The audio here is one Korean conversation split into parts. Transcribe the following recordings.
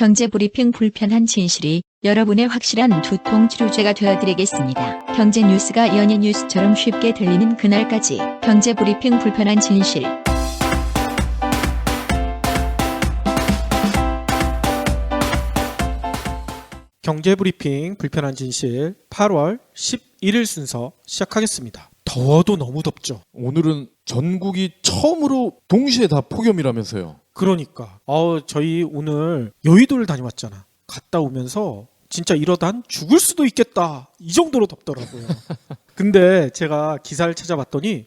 경제브리핑 불편한 진실이 여러분의 확실한 두통 치료제가 되어드리겠습니다. 경제 뉴스가 연예 뉴스처럼 쉽게 들리는 그날까지 경제브리핑 불편한 진실. 경제브리핑 불편한 진실 8월 11일 순서 시작하겠습니다. 더워도 너무 덥죠. 오늘은 전국이 처음으로 동시에 다 폭염이라면서요. 그러니까 저희 오늘 여의도를 다녀왔잖아. 갔다 오면서 진짜 이러다 죽을 수도 있겠다, 이 정도로 덥더라고요. 근데 제가 기사를 찾아봤더니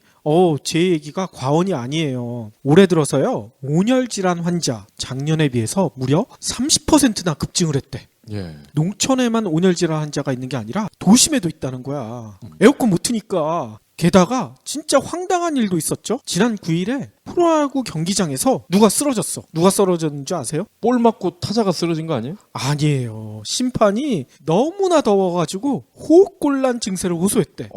제 얘기가 과언이 아니에요. 올해 들어서요, 온열 질환 환자 작년에 비해서 무려 30%나 급증을 했대. 예. 농촌에만 온열 질환 환자가 있는 게 아니라 도심에도 있다는 거야. 에어컨 못 트니까. 게다가 진짜 황당한 일도 있었죠. 지난 9일에 프로야구 경기장에서 누가 쓰러졌어. 누가 쓰러졌는지 아세요? 볼 맞고 타자가 쓰러진 거 아니에요? 아니에요. 심판이 너무나 더워가지고 호흡곤란 증세를 호소했대.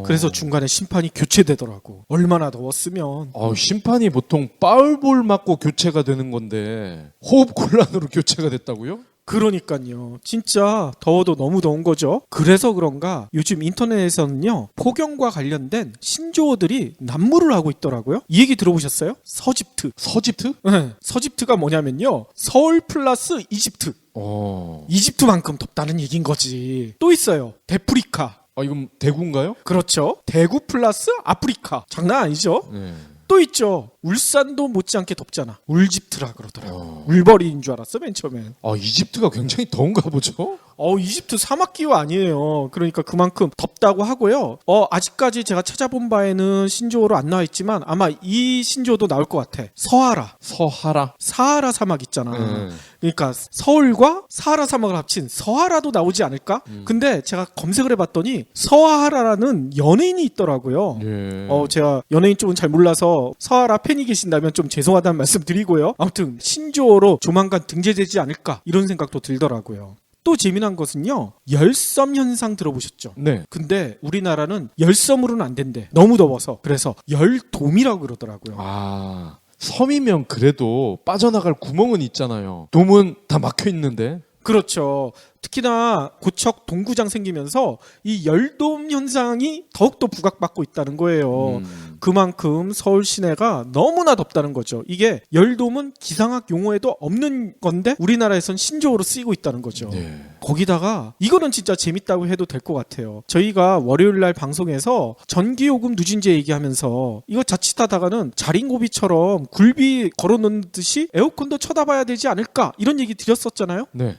그래서 중간에 심판이 교체되더라고. 얼마나 더웠으면. 심판이 보통 파울볼 맞고 교체가 되는 건데 호흡곤란으로 교체가 됐다고요? 그러니까요. 진짜 더워도 너무 더운 거죠. 그래서 그런가 요즘 인터넷에서는요, 폭염과 관련된 신조어들이 난무를 하고 있더라고요. 이 얘기 들어보셨어요? 서집트. 서집트? 네. 서집트가 뭐냐면요, 서울 플러스 이집트. 이집트만큼 덥다는 얘기인 거지. 또 있어요. 데프리카. 이건 대구인가요? 그렇죠. 대구 플러스 아프리카. 장난 아니죠? 네. 또 있죠. 울산도 못지않게 덥잖아. 울집트라 그러더라고. 울버리인 줄 알았어, 맨 처음엔. 이집트가 굉장히 더운가 보죠? 이집트 사막 기후 아니에요. 그러니까 그만큼 덥다고 하고요. 아직까지 제가 찾아본 바에는 신조어로 안 나와 있지만 아마 이 신조어도 나올 것 같아. 서하라. 사하라 사막 있잖아. 그러니까 서울과 사하라 사막을 합친 서하라도 나오지 않을까? 근데 제가 검색을 해봤더니 서하라라는 연예인이 있더라고요. 예. 제가 연예인 쪽은 잘 몰라서 서하라 팬이 계신다면 좀 죄송하다는 말씀 드리고요. 아무튼 신조어로 조만간 등재되지 않을까, 이런 생각도 들더라고요. 또 재미난 것은요, 열섬 현상 들어보셨죠? 네. 근데 우리나라는 열섬으로는 안 된대. 너무 더워서. 그래서 열돔이라고 그러더라고요. 섬이면 그래도 빠져나갈 구멍은 있잖아요. 돔은 다 막혀 있는데. 그렇죠. 특히나 고척 동구장 생기면서 이 열돔 현상이 더욱더 부각받고 있다는 거예요. 그만큼 서울 시내가 너무나 덥다는 거죠. 이게 열돔은 기상학 용어에도 없는 건데 우리나라에선 신조어로 쓰이고 있다는 거죠. 네. 거기다가 이거는 진짜 재밌다고 해도 될 것 같아요. 저희가 월요일날 방송에서 전기요금 누진제 얘기하면서 이거 자칫하다가는 자린고비처럼 굴비 걸어놓는 듯이 에어컨도 쳐다봐야 되지 않을까, 이런 얘기 드렸었잖아요. 네.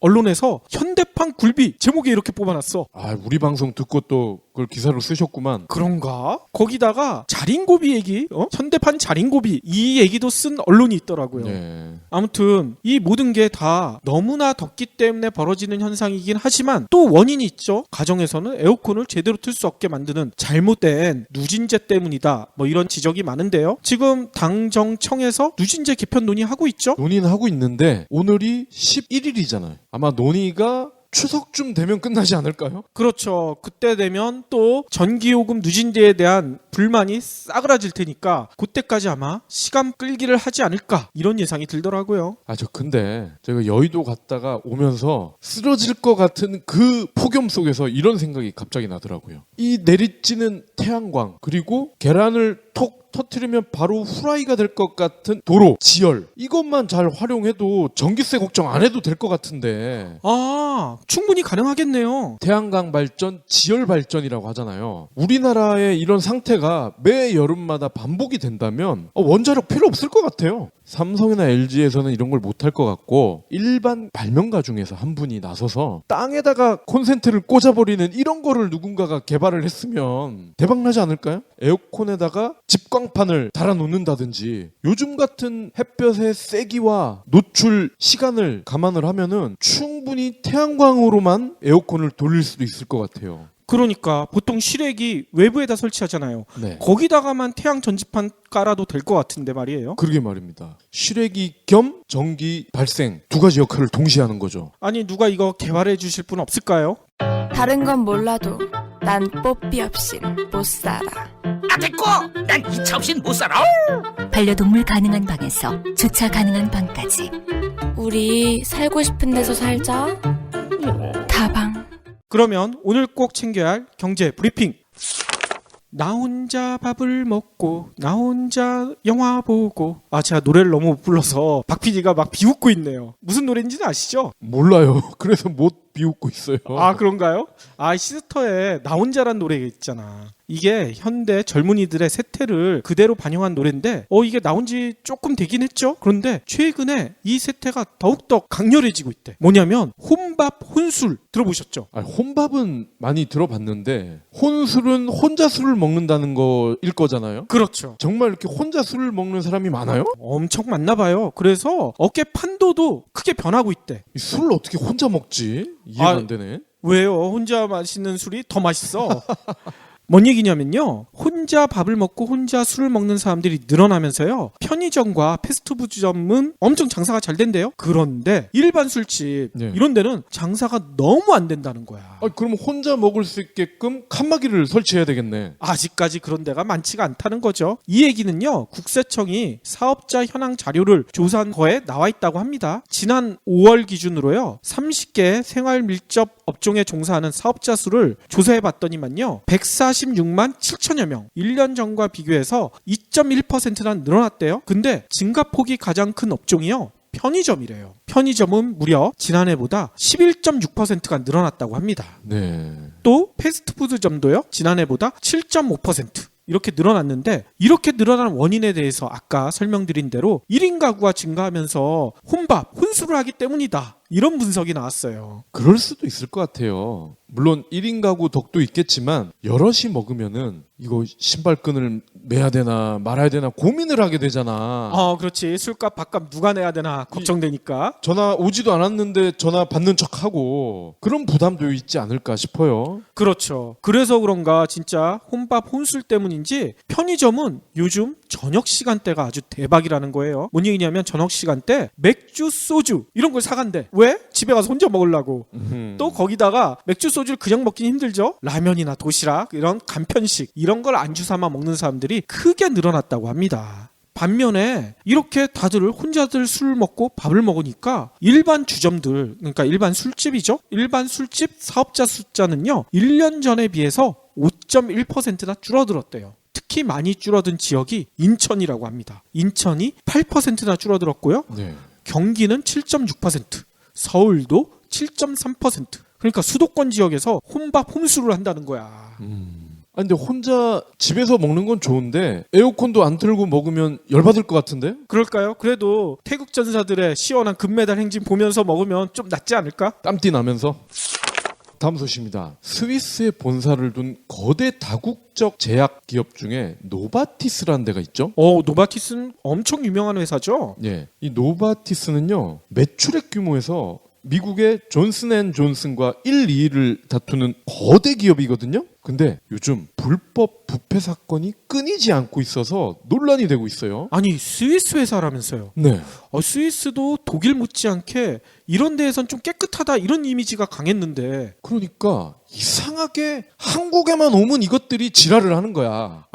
언론에서 현대판 굴비 제목에 이렇게 뽑아놨어. 우리 방송 듣고 또 그걸 기사로 쓰셨구만. 그런가? 거기다가 자린고비 얘기, 현대판 자린고비, 이 얘기도 쓴 언론이 있더라고요. 네. 아무튼 이 모든 게 다 너무나 덥기 때문에 벌어지는 현상이긴 하지만 또 원인이 있죠. 가정에서는 에어컨을 제대로 틀 수 없게 만드는 잘못된 누진제 때문이다, 이런 지적이 많은데요. 지금 당정청에서 누진제 개편 논의하고 있죠. 논의는 하고 있는데 오늘이 11일이잖아요. 아마 논의가 추석쯤 되면 끝나지 않을까요? 그렇죠. 그때 되면 또 전기요금 누진제에 대한 불만이 싸그라질 테니까 그때까지 아마 시간 끌기를 하지 않을까, 이런 예상이 들더라고요. 근데 제가 여의도 갔다가 오면서 쓰러질 것 같은 그 폭염 속에서 이런 생각이 갑자기 나더라고요. 이 내리쬐는 태양광, 그리고 계란을 톡 터트리면 바로 후라이가 될 것 같은 도로, 지열, 이것만 잘 활용해도 전기세 걱정 안 해도 될 것 같은데. 충분히 가능하겠네요. 태양광 발전, 지열 발전이라고 하잖아요. 우리나라의 이런 상태가 매 여름마다 반복이 된다면 원자력 필요 없을 것 같아요. 삼성이나 LG에서는 이런 걸 못할 것 같고, 일반 발명가 중에서 한 분이 나서서 땅에다가 콘센트를 꽂아버리는 이런 거를 누군가가 개발을 했으면 대박나지 않을까요? 에어컨에다가 집광판을 달아놓는다든지, 요즘 같은 햇볕의 세기와 노출 시간을 감안을 하면은 충분히 태양광으로만 에어컨을 돌릴 수도 있을 것 같아요. 그러니까 보통 실외기 외부에다 설치하잖아요. 네. 거기다가만 태양 전지판 깔아도 될 것 같은데 말이에요. 그러게 말입니다. 실외기 겸 전기 발생, 두 가지 역할을 동시에 하는 거죠. 아니, 누가 이거 개발해 주실 분 없을까요? 다른 건 몰라도 난 뽀삐 없인 못 살아. 됐고! 난 이차 없인 못 살아! 반려동물 가능한 방에서 주차 가능한 방까지 우리 살고 싶은 데서 살자. 다방. 그러면 오늘 꼭 챙겨야 할 경제 브리핑. 나 혼자 밥을 먹고 나 혼자 영화 보고. 제가 노래를 너무 못 불러서 박 PD가 막 비웃고 있네요. 무슨 노래인지는 아시죠? 몰라요. 그래서 못 비웃고 있어요. 그런가요? 시스터의 나 혼자란 노래 있잖아. 이게 현대 젊은이들의 세태를 그대로 반영한 노래인데 이게 나온 지 조금 되긴 했죠. 그런데 최근에 이 세태가 더욱더 강렬해지고 있대. 뭐냐면 혼밥 혼술 들어보셨죠? 혼밥은 많이 들어봤는데 혼술은 혼자 술을 먹는다는 거일 거잖아요. 그렇죠. 정말 이렇게 혼자 술을 먹는 사람이 많아요? 엄청 많나 봐요. 그래서 어깨 판도도 크게 변하고 있대. 이 술을 어떻게 혼자 먹지? 이해가 안 되네. 왜요? 혼자 마시는 술이 더 맛있어. 뭔 얘기냐면요. 혼자 밥을 먹고 혼자 술을 먹는 사람들이 늘어나면서요. 편의점과 패스트푸드점은 엄청 장사가 잘 된대요. 그런데 일반 술집 네. 이런 데는 장사가 너무 안 된다는 거야. 그럼 혼자 먹을 수 있게끔 칸막이를 설치해야 되겠네. 아직까지 그런 데가 많지가 않다는 거죠. 이 얘기는요. 국세청이 사업자 현황 자료를 조사한 거에 나와 있다고 합니다. 지난 5월 기준으로요. 30개 생활 밀접 업종에 종사하는 사업자 수를 조사해 봤더니만요. 146만 7천여 명. 1년 전과 비교해서 2.1%나 늘어났대요. 근데 증가폭이 가장 큰 업종이요. 편의점이래요. 편의점은 무려 지난해보다 11.6%가 늘어났다고 합니다. 네. 또 패스트푸드점도요. 지난해보다 7.5% 이렇게 늘어났는데 이렇게 늘어난 원인에 대해서 아까 설명드린 대로 1인 가구가 증가하면서 혼밥, 혼술을 하기 때문이다. 이런 분석이 나왔어요. 그럴 수도 있을 것 같아요. 물론 1인 가구 덕도 있겠지만 여럿이 먹으면은 이거 신발끈을 매야 되나 말아야 되나 고민을 하게 되잖아. 그렇지. 술값, 밥값 누가 내야 되나 걱정되니까. 전화 오지도 않았는데 전화 받는 척하고 그런 부담도 있지 않을까 싶어요. 그렇죠. 그래서 그런가 진짜 혼밥, 혼술 때문인지 편의점은 요즘 저녁 시간대가 아주 대박이라는 거예요. 뭔 얘기냐면 저녁 시간대 맥주, 소주 이런 걸 사간대. 왜? 집에 가서 혼자 먹으려고. 또 거기다가 맥주, 소주를 그냥 먹긴 힘들죠. 라면이나 도시락 이런 간편식 이런 걸 안주 삼아 먹는 사람들이 크게 늘어났다고 합니다. 반면에 이렇게 다들 혼자들 술 먹고 밥을 먹으니까 일반 주점들, 그러니까 일반 술집이죠. 일반 술집 사업자 숫자는요. 1년 전에 비해서 5.1%나 줄어들었대요. 특히 많이 줄어든 지역이 인천이라고 합니다. 인천이 8%나 줄어들었고요. 네. 경기는 7.6%, 서울도 7.3%. 그러니까 수도권 지역에서 혼밥, 혼술을 한다는 거야. 근데 혼자 집에서 먹는 건 좋은데 에어컨도 안 틀고 먹으면 열받을 것 같은데? 그럴까요? 그래도 태국 전사들의 시원한 금메달 행진 보면서 먹으면 좀 낫지 않을까? 땀띠 나면서. 다음 소식입니다. 스위스에 본사를 둔 거대 다국적 제약 기업 중에 노바티스라는 데가 있죠. 노바티스는 엄청 유명한 회사죠. 예, 이 노바티스는요 매출액 규모에서 미국의 존슨앤존슨과 1, 2위를 다투는 거대 기업이거든요. 근데 요즘 불법 부패 사건이 끊이지 않고 있어서 논란이 되고 있어요. 아니 스위스 회사라면서요. 네. 스위스도 독일 못지않게 이런 데에선 좀 깨끗하다 이런 이미지가 강했는데 그러니까 이상하게 한국에만 오면 이것들이 지랄을 하는 거야.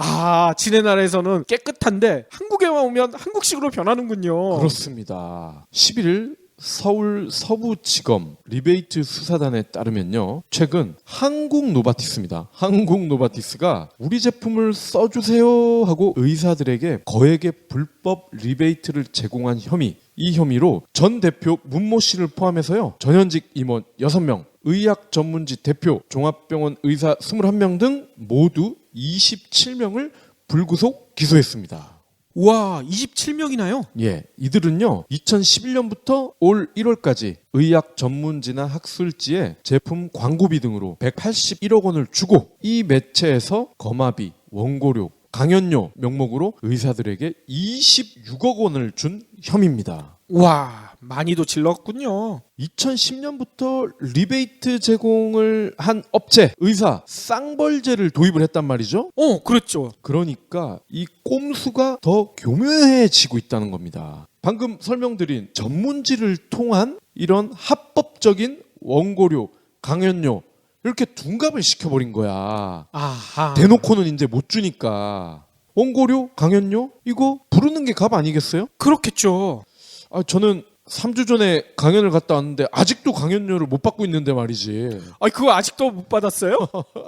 지네 나라에서는 깨끗한데 한국에만 오면 한국식으로 변하는군요. 그렇습니다. 11일 서울 서부지검 리베이트 수사단에 따르면요. 최근 한국 노바티스입니다. 한국 노바티스가 우리 제품을 써주세요 하고 의사들에게 거액의 불법 리베이트를 제공한 혐의. 이 혐의로 전 대표 문모 씨를 포함해서요. 전현직 임원 6명, 의학 전문지 대표, 종합병원 의사 21명 등 모두 27명을 불구속 기소했습니다. 우와, 27명이나요? 예, 이들은요 2011년부터 올 1월까지 의학 전문지나 학술지에 제품 광고비 등으로 181억 원을 주고 이 매체에서 거마비, 원고료, 강연료 명목으로 의사들에게 26억 원을 준 혐의입니다. 와, 많이도 질렀군요. 2010년부터 리베이트 제공을 한 업체, 의사, 쌍벌제를 도입을 했단 말이죠. 그랬죠. 그러니까 이 꼼수가 더 교묘해지고 있다는 겁니다. 방금 설명드린 전문지를 통한 이런 합법적인 원고료, 강연료 이렇게 둔갑을 시켜버린 거야. 아하. 대놓고는 이제 못 주니까 원고료, 강연료 이거 부르는 게 값 아니겠어요? 그렇겠죠. 저는 3주 전에 강연을 갔다 왔는데 아직도 강연료를 못 받고 있는데 말이지. 아, 그거 아직도 못 받았어요?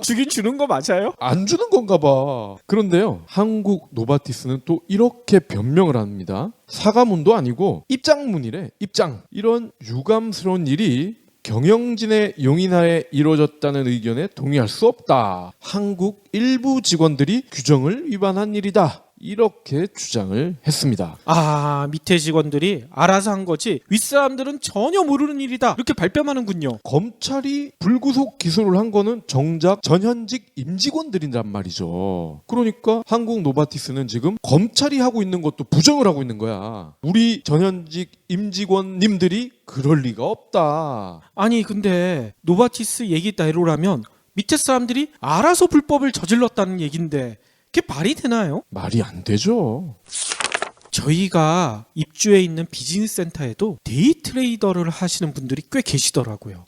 주긴 주는 거 맞아요? 안 주는 건가 봐. 그런데요, 한국 노바티스는 또 이렇게 변명을 합니다. 사과문도 아니고 입장문이래. 입장. 이런 유감스러운 일이 경영진의 용인하에 이루어졌다는 의견에 동의할 수 없다. 한국 일부 직원들이 규정을 위반한 일이다. 이렇게 주장을 했습니다. 아, 밑에 직원들이 알아서 한 거지 윗사람들은 전혀 모르는 일이다 이렇게 발뺌하는군요. 검찰이 불구속 기소를 한 거는 정작 전현직 임직원들이란 말이죠. 그러니까 한국 노바티스는 지금 검찰이 하고 있는 것도 부정을 하고 있는 거야. 우리 전현직 임직원님들이 그럴 리가 없다. 아니 근데 노바티스 얘기대로라면 밑에 사람들이 알아서 불법을 저질렀다는 얘긴데 그게 말이 되나요? 말이 안 되죠. 저희가 입주해 있는 비즈니스 센터에도 데이 트레이더를 하시는 분들이 꽤 계시더라고요.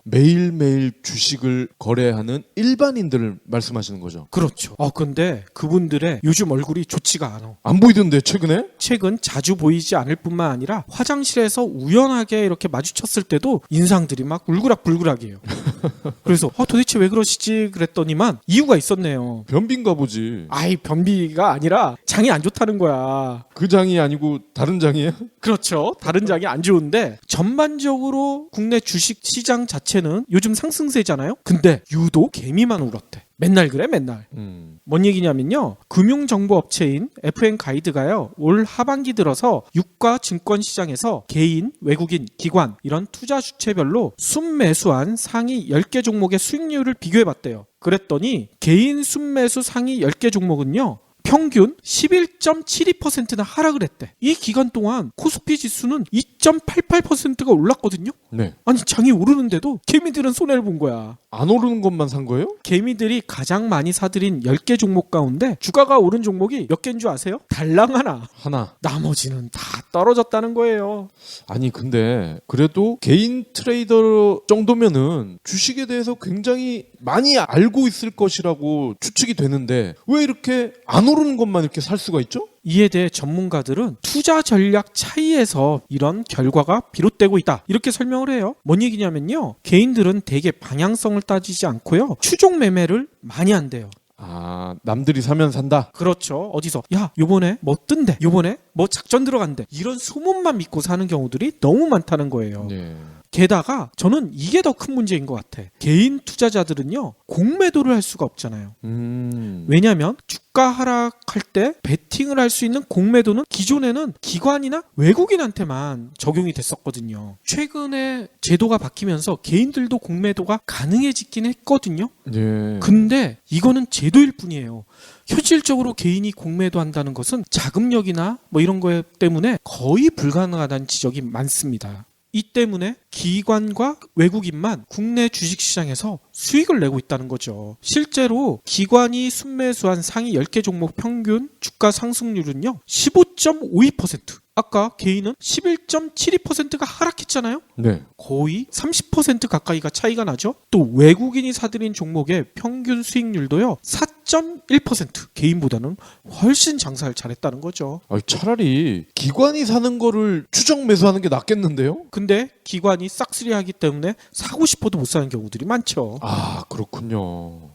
매일매일 주식을 거래하는 일반인들을 말씀하시는 거죠. 그렇죠. 근데 그분들의 요즘 얼굴이 좋지가 않아. 안 보이던데 최근에? 최근 자주 보이지 않을 뿐만 아니라 화장실에서 우연하게 이렇게 마주쳤을 때도 인상들이 막 울그락불그락이에요. 그래서 도대체 왜 그러시지 그랬더니만 이유가 있었네요. 변비인가 보지. 아이, 변비가 아니라 장이 안 좋다는 거야. 그 장이 아니고 다른 장이야? 그렇죠. 다른 장이 안 좋은데 전반적으로 국내 주식 시장 자체는 요즘 상승세잖아요. 근데 유독 개미만 울었대. 맨날 그래 맨날. 뭔 얘기냐면요, 금융정보업체인 FN가이드가요 올 하반기 들어서 유가 증권 시장에서 개인, 외국인, 기관 이런 투자 주체별로 순매수한 상위 10개 종목의 수익률을 비교해봤대요. 그랬더니 개인 순매수 상위 10개 종목은요 평균 11.72%나 하락을 했대. 이 기간 동안 코스피 지수는 2.88%가 올랐거든요. 네. 아니, 장이 오르는데도 개미들은 손해를 본 거야. 안 오르는 것만 산 거예요? 개미들이 가장 많이 사들인 10개 종목 가운데 주가가 오른 종목이 몇 개인 줄 아세요? 달랑 하나. 나머지는 다 떨어졌다는 거예요. 아니 근데 그래도 개인 트레이더 정도면은 주식에 대해서 굉장히 많이 알고 있을 것이라고 추측이 되는데 왜 이렇게 안 오르는 것만 이렇게 살 수가 있죠? 이에 대해 전문가들은 투자 전략 차이에서 이런 결과가 비롯되고 있다 이렇게 설명을 해요. 뭔 얘기냐면요, 개인들은 대개 방향성을 따지지 않고요 추종 매매를 많이 한대요. 남들이 사면 산다? 그렇죠. 어디서 야 요번에 뭐 뜬대, 요번에 뭐 작전 들어간대, 이런 소문만 믿고 사는 경우들이 너무 많다는 거예요. 네. 게다가 저는 이게 더 큰 문제인 것 같아. 개인 투자자들은요 공매도를 할 수가 없잖아요. 왜냐하면 주가 하락할 때 베팅을 할 수 있는 공매도는 기존에는 기관이나 외국인한테만 적용이 됐었거든요. 최근에 제도가 바뀌면서 개인들도 공매도가 가능해지긴 했거든요. 네. 근데 이거는 제도일 뿐이에요. 현실적으로 개인이 공매도 한다는 것은 자금력이나 뭐 이런 거 때문에 거의 불가능하다는 지적이 많습니다. 이 때문에 기관과 외국인만 국내 주식시장에서 수익을 내고 있다는 거죠. 실제로 기관이 순매수한 상위 10개 종목 평균 주가 상승률은요 15.52%. 아까 개인은 11.72%가 하락했잖아요. 네. 거의 30% 가까이가 차이가 나죠. 또 외국인이 사들인 종목의 평균 수익률도요 4.1%. 개인보다는 훨씬 장사를 잘했다는 거죠. 차라리 기관이 사는 거를 추정 매수하는 게 낫겠는데요? 근데 기관이 싹쓸이하기 때문에 사고 싶어도 못 사는 경우들이 많죠. 그렇군요.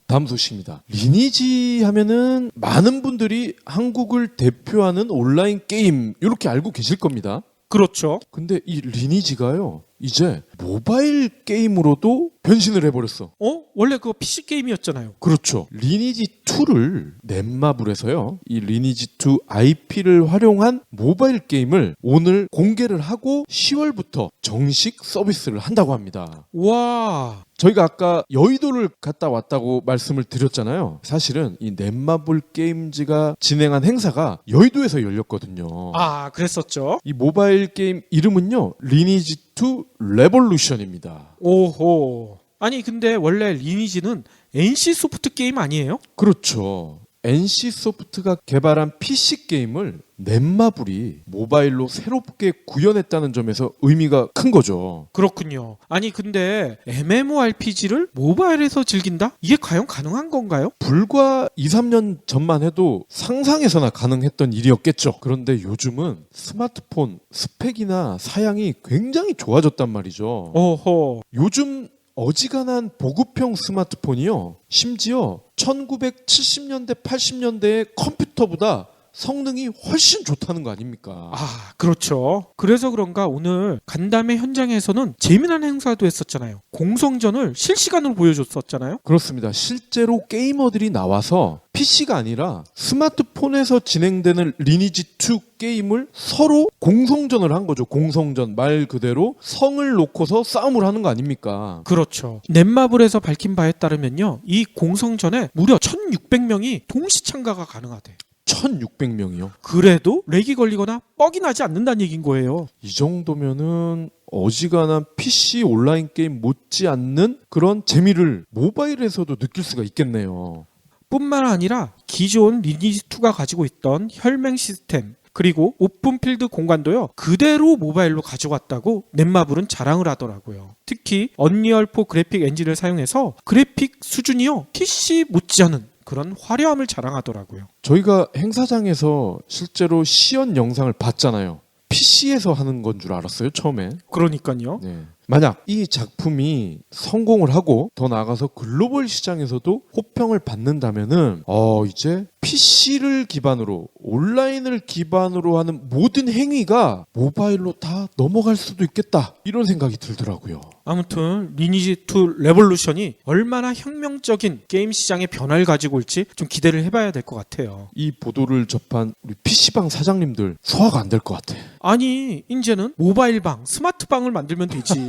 다음 소식입니다. 리니지 하면은 많은 분들이 한국을 대표하는 온라인 게임 이렇게 알고 계실 겁니다. 그렇죠. 근데 이 리니지가요 이제 모바일 게임으로도 변신을 해버렸어. 원래 그거 PC 게임이었잖아요. 그렇죠. 리니지2를 넷마블에서요 이 리니지2 IP를 활용한 모바일 게임을 오늘 공개를 하고 10월부터 정식 서비스를 한다고 합니다. 와. 저희가 아까 여의도를 갔다 왔다고 말씀을 드렸잖아요. 사실은 이 넷마블 게임즈가 진행한 행사가 여의도에서 열렸거든요. 그랬었죠. 이 모바일 게임 이름은요 리니지2 레볼루션입니다. 오호. 아니 근데 원래 리니지는 NC 소프트 게임 아니에요? 그렇죠. NC소프트가 개발한 PC 게임을 넷마블이 모바일로 새롭게 구현했다는 점에서 의미가 큰 거죠. 그렇군요. 아니 근데 MMORPG를 모바일에서 즐긴다? 이게 과연 가능한 건가요? 불과 2, 3년 전만 해도 상상해서나 가능했던 일이었겠죠. 그런데 요즘은 스마트폰 스펙이나 사양이 굉장히 좋아졌단 말이죠. 어허. 요즘 어지간한 보급형 스마트폰이요. 심지어 1970년대, 80년대의 컴퓨터보다 성능이 훨씬 좋다는 거 아닙니까? 아, 그렇죠. 그래서 그런가 오늘 간담회 현장에서는 재미난 행사도 했었잖아요. 공성전을 실시간으로 보여줬었잖아요. 그렇습니다. 실제로 게이머들이 나와서 PC가 아니라 스마트폰에서 진행되는 리니지2 게임을 서로 공성전을 한 거죠. 공성전 말 그대로 성을 놓고서 싸움을 하는 거 아닙니까? 그렇죠. 넷마블에서 밝힌 바에 따르면요. 이 공성전에 무려 1600명이 동시 참가가 가능하대. 1600명이요. 그래도 렉이 걸리거나 뻑이 나지 않는다는 얘기인 거예요. 이 정도면은 어지간한 PC 온라인 게임 못지않는 그런 재미를 모바일에서도 느낄 수가 있겠네요. 뿐만 아니라 기존 리니지2가 가지고 있던 혈맹 시스템 그리고 오픈필드 공간도요 그대로 모바일로 가져왔다고 넷마블은 자랑을 하더라고요. 특히 언리얼4 그래픽 엔진을 사용해서 그래픽 수준이요 PC 못지않은 그런 화려함을 자랑하더라고요. 저희가 행사장에서 실제로 시연 영상을 봤잖아요. PC에서 하는 건 줄 알았어요, 처음에. 그러니까요. 네. 만약 이 작품이 성공을 하고 더 나아가서 글로벌 시장에서도 호평을 받는다면은 이제 PC를 기반으로 온라인을 기반으로 하는 모든 행위가 모바일로 다 넘어갈 수도 있겠다 이런 생각이 들더라고요. 아무튼 리니지2 레볼루션이 얼마나 혁명적인 게임 시장의 변화를 가지고 올지 좀 기대를 해봐야 될 것 같아요. 이 보도를 접한 우리 PC방 사장님들 소화가 안 될 것 같아. 아니 이제는 모바일방, 스마트방을 만들면 되지.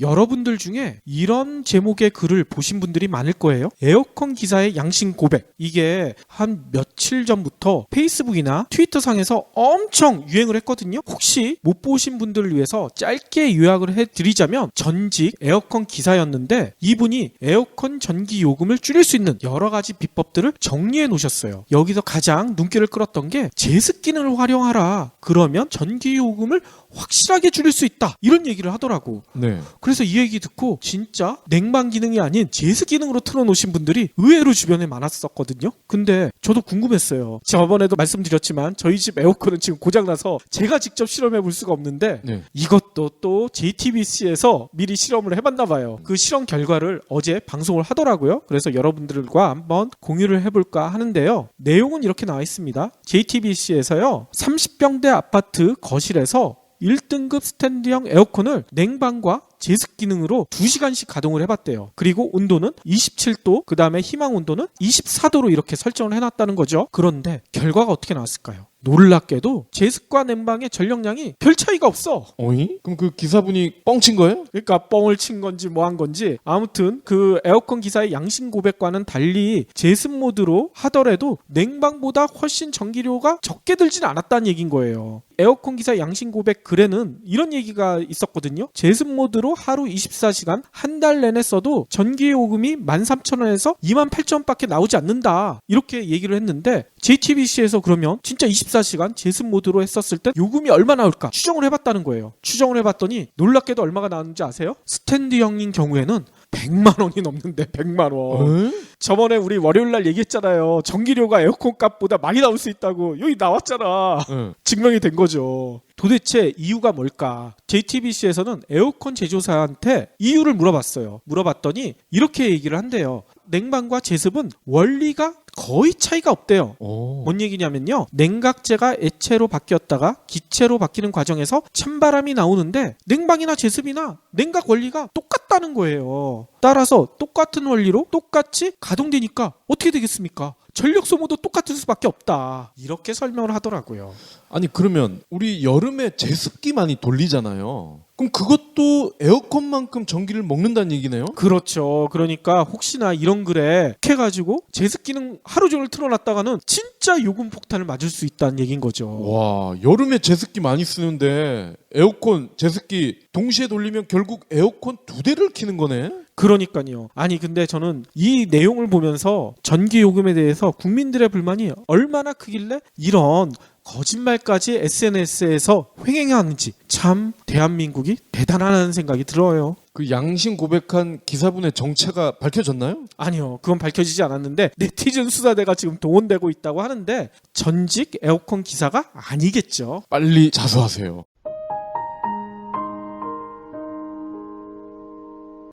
여러분들 중에 이런 제목의 글을 보신 분들이 많을 거예요. 에어컨 기사의 양심 고백. 이게 한 며칠 전부터 페이스북이나 트위터 상에서 엄청 유행을 했거든요. 혹시 못 보신 분들을 위해서 짧게 요약을 해드리자면 전직 에어컨 기사였는데 이분이 에어컨 전기 요금을 줄일 수 있는 여러 가지 비법들을 정리해 놓으셨어요. 여기서 가장 눈길을 끌었던 게 제습 기능을 활용하라. 그러면 전기 요금을 확실하게 줄일 수 있다. 이런 얘기를 하더라고. 네. 그래서 이 얘기 듣고 진짜 냉방 기능이 아닌 제습 기능으로 틀어놓으신 분들이 의외로 주변에 많았었거든요. 근데 저도 궁금했어요. 저번에도 말씀드렸지만 저희 집 에어컨은 지금 고장나서 제가 직접 실험해 볼 수가 없는데 네. 이것도 또 JTBC에서 미리 실험을 해봤나 봐요. 그 실험 결과를 어제 방송을 하더라고요. 그래서 여러분들과 한번 공유를 해볼까 하는데요. 내용은 이렇게 나와 있습니다. JTBC에서요 30평대 아파트 거실에서 1등급 스탠드형 에어컨을 냉방과 제습 기능으로 2시간씩 가동을 해봤대요. 그리고 온도는 27도, 그 다음에 희망 온도는 24도로 이렇게 설정을 해놨다는 거죠. 그런데 결과가 어떻게 나왔을까요? 놀랍게도 제습과 냉방의 전력량이 별 차이가 없어. 어이? 그럼 그 기사분이 뻥친 거예요? 그러니까 뻥을 친 건지 뭐 한 건지 아무튼 그 에어컨 기사의 양심 고백과는 달리 제습 모드로 하더라도 냉방보다 훨씬 전기료가 적게 들진 않았다는 얘기인 거예요. 에어컨 기사 양심 고백 글에는 이런 얘기가 있었거든요. 제습 모드로 하루 24시간 한 달 내내 써도 전기요금이 13,000원에서 28,000원밖에 나오지 않는다. 이렇게 얘기를 했는데 JTBC에서 그러면 진짜 24시간 제습 모드로 했었을 때 요금이 얼마 나올까 추정을 해봤다는 거예요. 추정을 해봤더니 놀랍게도 얼마가 나오는지 아세요? 스탠드형인 경우에는 100만 원이 넘는데 100만 원. 저번에 우리 월요일날 얘기했잖아요. 전기료가 에어컨 값보다 많이 나올 수 있다고. 여기 나왔잖아. 증명이 된 거죠. 도대체 이유가 뭘까? JTBC에서는 에어컨 제조사한테 이유를 물어봤어요. 물어봤더니 이렇게 얘기를 한대요. 냉방과 제습은 원리가 거의 차이가 없대요. 뭔 얘기냐면요. 냉각제가 액체로 바뀌었다가 기체로 바뀌는 과정에서 찬바람이 나오는데 냉방이나 제습이나 냉각 원리가 똑같다는 거예요. 따라서 똑같은 원리로 똑같이 가동되니까 어떻게 되겠습니까? 전력 소모도 똑같을 수밖에 없다. 이렇게 설명을 하더라고요. 아니 그러면 우리 여름에 제습기 많이 돌리잖아요. 그럼 그것도 에어컨만큼 전기를 먹는다는 얘기네요? 그렇죠. 그러니까 혹시나 이런 글에 해가지고 제습 기능 하루 종일 틀어놨다가는 진짜 요금 폭탄을 맞을 수 있다는 얘기인 거죠. 와, 여름에 제습기 많이 쓰는데 에어컨, 제습기 동시에 돌리면 결국 에어컨 2대를 켜는 거네? 그러니까요. 아니 근데 저는 이 내용을 보면서 전기요금에 대해서 국민들의 불만이 얼마나 크길래 이런 거짓말까지 SNS에서 횡행하는지 참 대한민국이 대단하다는 생각이 들어요. 그 양심 고백한 기사분의 정체가 밝혀졌나요? 아니요. 그건 밝혀지지 않았는데 네티즌 수사대가 지금 동원되고 있다고 하는데 전직 에어컨 기사가 아니겠죠. 빨리 자수하세요.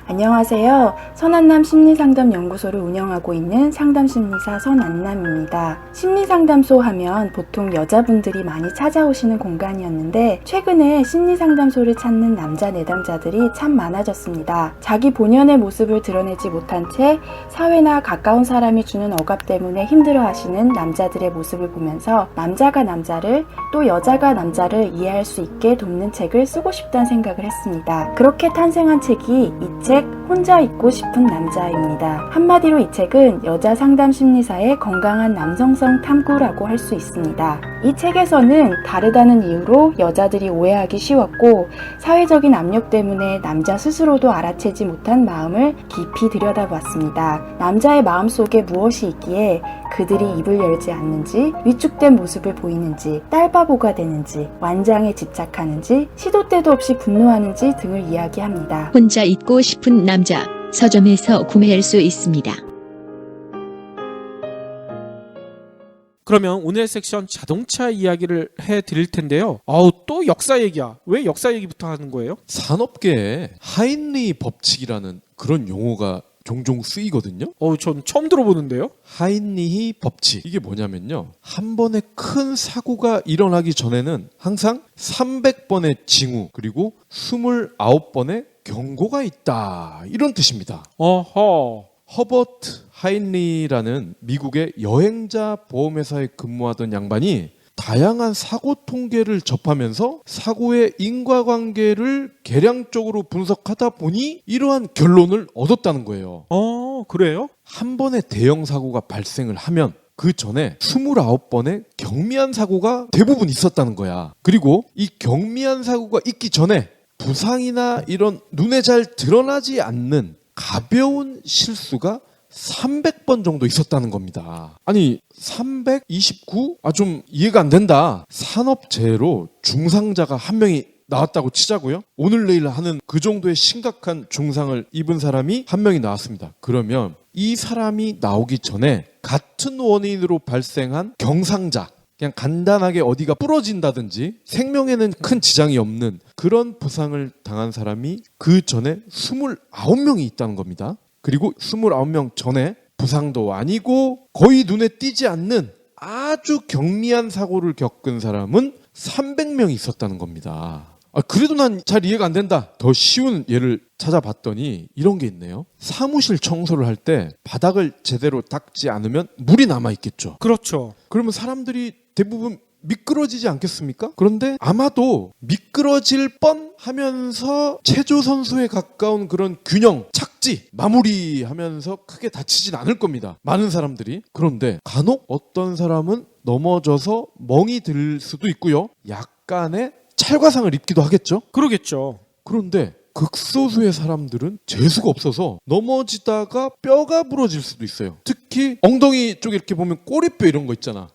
안녕하세요. 선안남 심리상담연구소를 운영하고 있는 상담심리사 선안남입니다. 심리상담소 하면 보통 여자분들이 많이 찾아오시는 공간이었는데 최근에 심리상담소를 찾는 남자 내담자들이 참 많아졌습니다. 자기 본연의 모습을 드러내지 못한 채 사회나 가까운 사람이 주는 억압 때문에 힘들어하시는 남자들의 모습을 보면서 남자가 남자를 또 여자가 남자를 이해할 수 있게 돕는 책을 쓰고 싶다는 생각을 했습니다. 그렇게 탄생한 책이 이 책 혼자 있고 싶은 남자입니다. 한마디로 이 책은 여자 상담 심리사의 건강한 남성성 탐구라고 할 수 있습니다. 이 책에서는 다르다는 이유로 여자들이 오해하기 쉬웠고 사회적인 압력 때문에 남자 스스로도 알아채지 못한 마음을 깊이 들여다보았습니다. 남자의 마음속에 무엇이 있기에 그들이 입을 열지 않는지, 위축된 모습을 보이는지, 딸바보가 되는지, 완장에 집착하는지, 시도 때도 없이 분노하는지 등을 이야기합니다. 혼자 있고 싶은 남자, 서점에서 구매할 수 있습니다. 그러면 오늘 섹션 자동차 이야기를 해드릴 텐데요. 또 역사 얘기야. 왜 역사 얘기부터 하는 거예요? 산업계에 하인리 법칙이라는 그런 용어가 종종 쓰이거든요. 전 처음 들어보는데요. 하인리히 법칙. 이게 뭐냐면요. 한 번에 큰 사고가 일어나기 전에는 항상 300번의 징후 그리고 29번의 경고가 있다. 이런 뜻입니다. 어허. 허버트 하인리라는 미국의 여행자 보험회사에 근무하던 양반이 다양한 사고 통계를 접하면서 사고의 인과관계를 계량적으로 분석하다 보니 이러한 결론을 얻었다는 거예요. 그래요? 한 번의 대형 사고가 발생을 하면 그 전에 29번의 경미한 사고가 대부분 있었다는 거야. 그리고 이 경미한 사고가 있기 전에 부상이나 이런 눈에 잘 드러나지 않는 가벼운 실수가 300번 정도 있었다는 겁니다. 아니 329? 좀 이해가 안 된다. 산업재해로 중상자가 한 명이 나왔다고 치자고요. 오늘 내일 하는 그 정도의 심각한 중상을 입은 사람이 한 명이 나왔습니다. 그러면 이 사람이 나오기 전에 같은 원인으로 발생한 경상자, 그냥 간단하게 어디가 부러진다든지 생명에는 큰 지장이 없는 그런 부상을 당한 사람이 그 전에 29명이 있다는 겁니다. 그리고 29명 전에 부상도 아니고 거의 눈에 띄지 않는 아주 경미한 사고를 겪은 사람은 300명이 있었다는 겁니다. 그래도 난 잘 이해가 안 된다. 더 쉬운 예를 찾아봤더니 이런 게 있네요. 사무실 청소를 할 때 바닥을 제대로 닦지 않으면 물이 남아있겠죠. 그렇죠. 그러면 사람들이 대부분 미끄러지지 않겠습니까? 그런데 아마도 미끄러질 뻔 하면서 체조 선수에 가까운 그런 균형, 착지, 마무리하면서 크게 다치진 않을 겁니다. 많은 사람들이. 그런데 간혹 어떤 사람은 넘어져서 멍이 들 수도 있고요. 약간의 찰과상을 입기도 하겠죠. 그러겠죠. 그런데 극소수의 사람들은 재수가 없어서 넘어지다가 뼈가 부러질 수도 있어요. 특히 엉덩이 쪽에 이렇게 보면 꼬리뼈 이런 거 있잖아.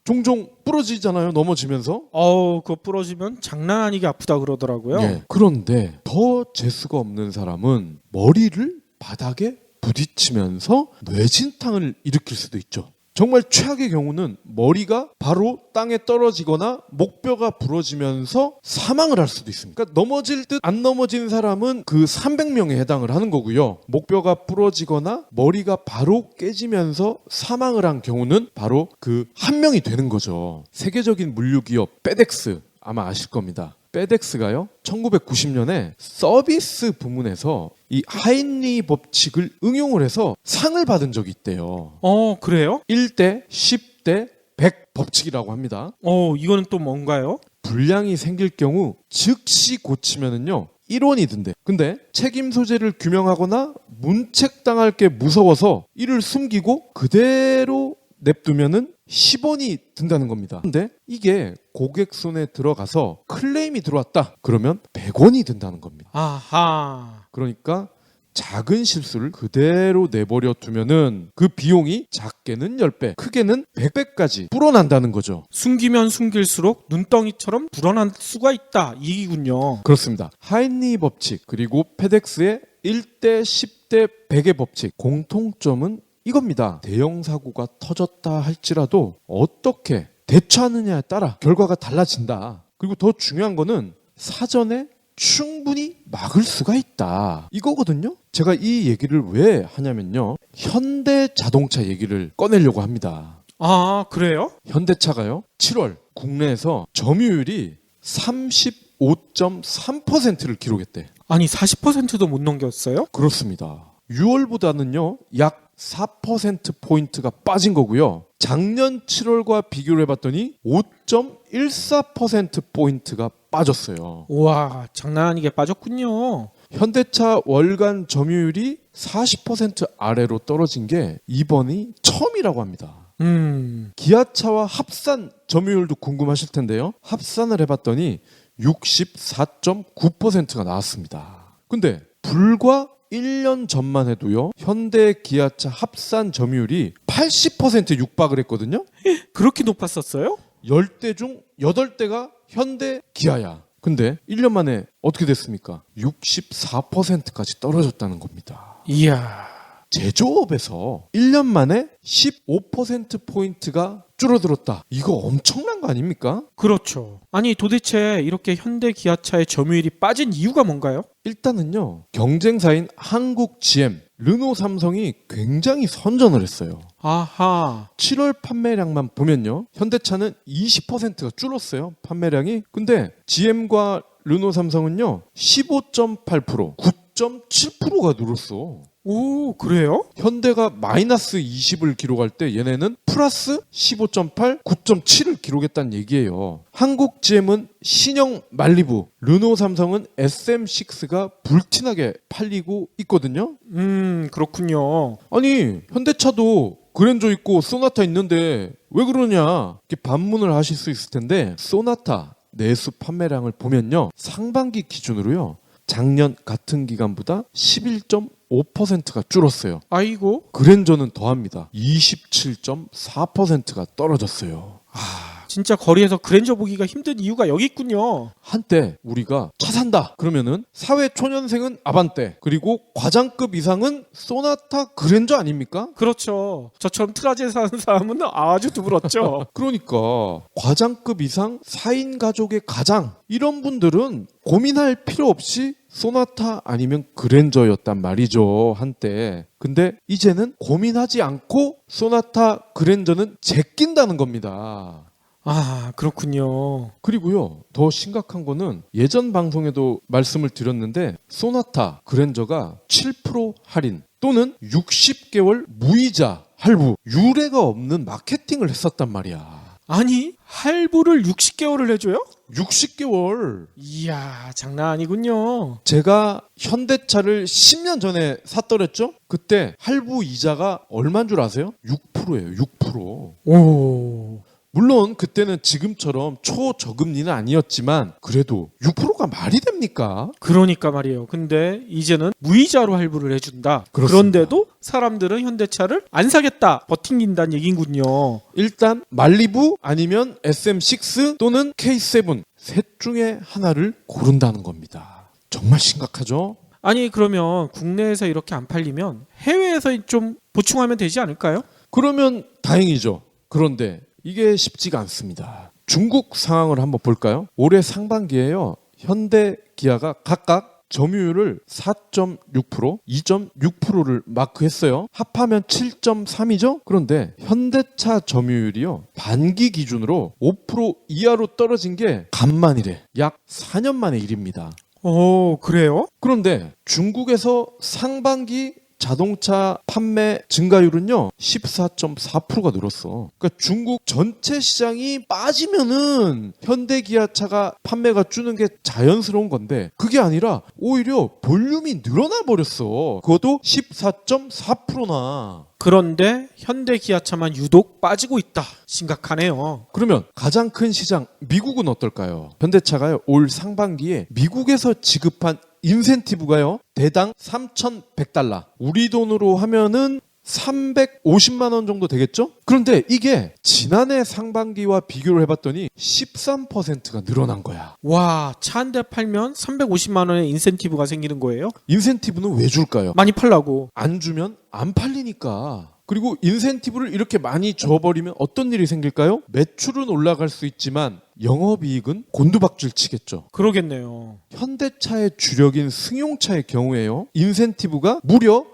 종종 부러지잖아요. 넘어지면서. 그거 부러지면 장난 아니게 아프다 그러더라고요. 예. 그런데 더 재수가 없는 사람은 머리를 바닥에 부딪히면서 뇌진탕을 일으킬 수도 있죠. 정말 최악의 경우는 머리가 바로 땅에 떨어지거나 목뼈가 부러지면서 사망을 할 수도 있습니다. 그러니까 넘어질 듯 안 넘어진 사람은 그 300명에 해당을 하는 거고요. 목뼈가 부러지거나 머리가 바로 깨지면서 사망을 한 경우는 바로 그 한 명이 되는 거죠. 세계적인 물류기업 페덱스 아마 아실 겁니다. 페덱스가요 1990년에 서비스 부문에서 이 하인리 법칙을 응용을 해서 상을 받은 적이 있대요. 그래요? 1대 10대 100 법칙이라고 합니다. 이거는 또 뭔가요? 불량이 생길 경우 즉시 고치면은요 1원이 든대. 근데 책임 소재를 규명하거나 문책당할 게 무서워서 이를 숨기고 그대로 냅두면은 10원이 든다는 겁니다. 근데 이게 고객 손에 들어가서 클레임이 들어왔다. 그러면 100원이 든다는 겁니다. 아하. 그러니까 작은 실수를 그대로 내버려 두면은 그 비용이 작게는 10배, 크게는 100배까지 불어난다는 거죠. 숨기면 숨길수록 눈덩이처럼 불어날 수가 있다. 이 얘기군요. 그렇습니다. 하인리 법칙 그리고 페덱스의 1대 10대 100의 법칙, 공통점은 이겁니다. 대형 사고가 터졌다 할지라도 어떻게 대처하느냐에 따라 결과가 달라진다. 그리고 더 중요한 거는 사전에 충분히 막을 수가 있다. 이거거든요. 제가 이 얘기를 왜 하냐면요. 현대 자동차 얘기를 꺼내려고 합니다. 아, 그래요? 현대차가요. 7월 국내에서 점유율이 35.3%를 기록했대. 아니 40%도 못 넘겼어요? 그렇습니다. 6월보다는요. 약 4%포인트가 빠진 거고요. 작년 7월과 비교를 해봤더니 5.14%포인트가 빠졌어요. 우와, 장난 아니게 빠졌군요. 현대차 월간 점유율이 40% 아래로 떨어진 게 이번이 처음이라고 합니다. 기아차와 합산 점유율도 궁금하실 텐데요. 합산을 해봤더니 64.9%가 나왔습니다. 근데 불과 1년 전만 해도요. 현대 기아차 합산 점유율이 80% 육박을 했거든요. 그렇게 높았었어요? 10대 중 8대가 현대 기아야. 근데 1년 만에 어떻게 됐습니까? 64%까지 떨어졌다는 겁니다. 이야. 제조업에서 1년 만에 15%포인트가 줄어들었다. 이거 엄청난 거 아닙니까? 그렇죠. 아니 도대체 이렇게 현대 기아차의 점유율이 빠진 이유가 뭔가요? 일단은요. 경쟁사인 한국 GM, 르노 삼성이 굉장히 선전을 했어요. 아하. 7월 판매량만 보면요. 현대차는 20%가 줄었어요. 판매량이. 근데 GM과 르노 삼성은요. 15.8%, 9.7%가 늘었어. 오, 그래요? 현대가 마이너스 20을 기록할 때 얘네는 플러스 15.8, 9.7을 기록했다는 얘기예요. 한국 GM은 신형 말리부, 르노 삼성은 SM6가 불티나게 팔리고 있거든요. 그렇군요. 아니 현대차도 그랜저 있고 소나타 있는데 왜 그러냐 이렇게 반문을 하실 수 있을 텐데 소나타 내수 판매량을 보면요. 상반기 기준으로요. 작년 같은 기간보다 11.5%가 줄었어요. 아이고. 그랜저는 더합니다. 27.4%가 떨어졌어요. 진짜 거리에서 그랜저 보기가 힘든 이유가 여기 있군요. 한때 우리가 차 산다 그러면은 사회 초년생은 아반떼 그리고 과장급 이상은 소나타 그랜저 아닙니까? 그렇죠. 저처럼 트라지에 사는 사람은 아주 드물었죠. 그러니까 과장급 이상 4인 가족의 가장 이런 분들은 고민할 필요 없이 소나타 아니면 그랜저였단 말이죠 한때. 근데 이제는 고민하지 않고 소나타 그랜저는 제낀다는 겁니다. 아, 그렇군요. 그리고요 더 심각한 거는 예전 방송에도 말씀을 드렸는데 소나타 그랜저가 7% 할인 또는 60개월 무이자 할부 유례가 없는 마케팅을 했었단 말이야. 아니, 할부를 60개월을 해줘요? 60개월. 이야, 장난 아니군요. 제가 현대차를 10년 전에 샀더랬죠? 그때 할부 이자가 얼마인 줄 아세요? 6%예요. 6%. 오. 물론 그때는 지금처럼 초저금리는 아니었지만 그래도 6%가 말이 됩니까? 그러니까 말이에요. 근데 이제는 무이자로 할부를 해준다. 그렇습니다. 그런데도 사람들은 현대차를 안 사겠다. 버팅긴다는 얘기군요. 일단 말리부 아니면 SM6 또는 K7 셋 중에 하나를 고른다는 겁니다. 정말 심각하죠? 아니, 그러면 국내에서 이렇게 안 팔리면 해외에서 좀 보충하면 되지 않을까요? 그러면 다행이죠. 그런데 이게 쉽지가 않습니다. 중국 상황을 한번 볼까요? 올해 상반기에요. 현대, 기아가 각각 점유율을 4.6%, 2.6%를 마크했어요. 합하면 7.3이죠? 그런데 현대차 점유율이요. 반기 기준으로 5% 이하로 떨어진 게 간만이래. 약 4년 만의 일입니다. 오, 그래요? 그런데 중국에서 상반기 자동차 판매 증가율은요 14.4%가 늘었어. 그러니까 중국 전체 시장이 빠지면은 현대기아차가 판매가 주는 게 자연스러운 건데 그게 아니라 오히려 볼륨이 늘어나 버렸어. 그것도 14.4%나. 그런데 현대 기아차만 유독 빠지고 있다. 심각하네요. 그러면 가장 큰 시장 미국은 어떨까요? 현대차가요 올 상반기에 미국에서 지급한 인센티브가요. 대당 3,100달러. 우리 돈으로 하면은 350만 원 정도 되겠죠? 그런데 이게 지난해 상반기와 비교를 해봤더니 13%가 늘어난 거야. 와, 차 한 대 팔면 350만 원의 인센티브가 생기는 거예요? 인센티브는 왜 줄까요? 많이 팔라고. 안 주면 안 팔리니까. 그리고 인센티브를 이렇게 많이 줘버리면 어떤 일이 생길까요? 매출은 올라갈 수 있지만 영업이익은 곤두박질 치겠죠. 그러겠네요. 현대차의 주력인 승용차의 경우에요. 인센티브가 무려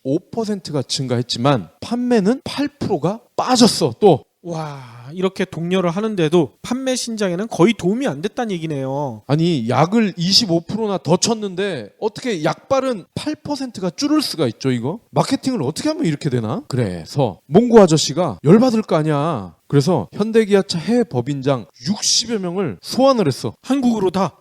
25%가 증가했지만 판매는 8%가 빠졌어. 또 와, 이렇게 독려를 하는데도 판매 신장에는 거의 도움이 안 됐다는 얘기네요. 아니 약을 25%나 더 쳤는데 어떻게 약발은 8%가 줄을 수가 있죠 이거? 마케팅을 어떻게 하면 이렇게 되나? 그래서 몽고 아저씨가 열받을 거 아니야. 그래서 현대기아차 해외 법인장 60여 명을 소환을 했어. 한국으로 다